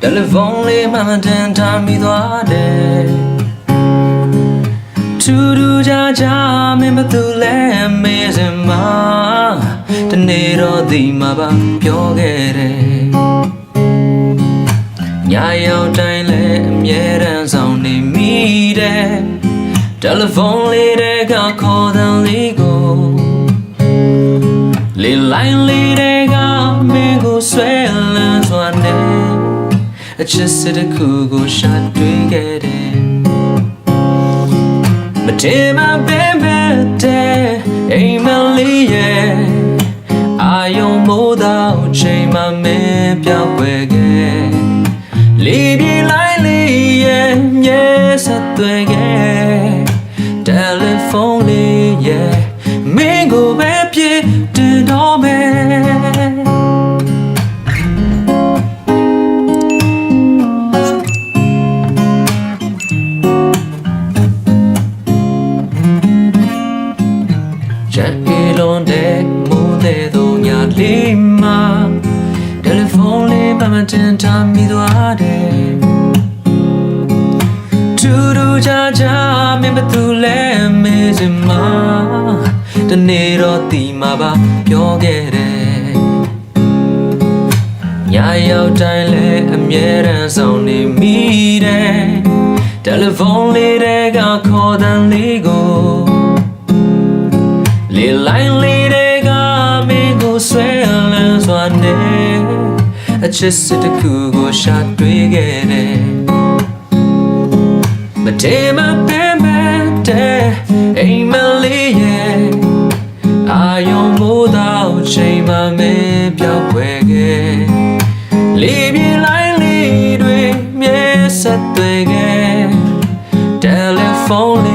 telephone လေးမှမတင်ထားမိသွားတယ်ထူးထူးခြားခြားမင်းမသူလဲမေးစမ်းမတနေ့တော့ဒီမှာပါပြောခဲ့တယ်ညရောက်တိုင်းလဲအမြဲတမ်းဆောင်နေမိတယ် telephone လေးတဲ့ကခေါ်တဲ့လေးကိုလေလိုင်းလေးတဲ့ကမင်းကိုဆွဲလန်းစွာနဲ့အချစ်စစ်တစ်ခုကိုရှာတွေ့ခဲ့တယ်မတေးမပင်ပန်းတဲ့အိမ်မလေးရဲ့အာယုံမိုးတော့ချိန်မှမင်းပြောင်းွယ်ခဲ့လေးပြေးလိုက်လေးရဲ့မြဲဆက်သွယ်ခဲ့တယ်ဖုန်းလေးရဲ့မင်းကိုပဲပြေးတင်တော့မယ်ချမ်းအေးလွန်တဲ့မိုးတဲ့သူညလေးမှာတယ်လီဖုန်းလေးမှမတင်ထားမိသွားတယ်ထူးထူးခြားခြားမင်းမသူလဲမေးစမ်းမတနေ့တော့ဒီမှာပါပြောခဲ့တယ်ညရောက်တိုင်းလဲအမြဲတမ်းဆောင်နေမိတယ်တယ်လီဖုန်းလေးတဲ့ကခေါ်တဲ့လေးကိုလေလိုင်းလေးတဲ့ကမင်းကိုဆွဲလန်းစွာနဲ့အချစ်စစ်တစ်ခုကိုရှာတွေ့ခဲ့တယ်မတေးမပင်ပန်းတဲ့အိမ်မလေးရဲ့အာယုံမိုးတော့ချိန်မှမင်းပြောင်းွယ်ခဲ့လေးပြေးလိုက်လေးတွေမြဲဆက်သွယ်ခဲ့တယ်လီဖုန်း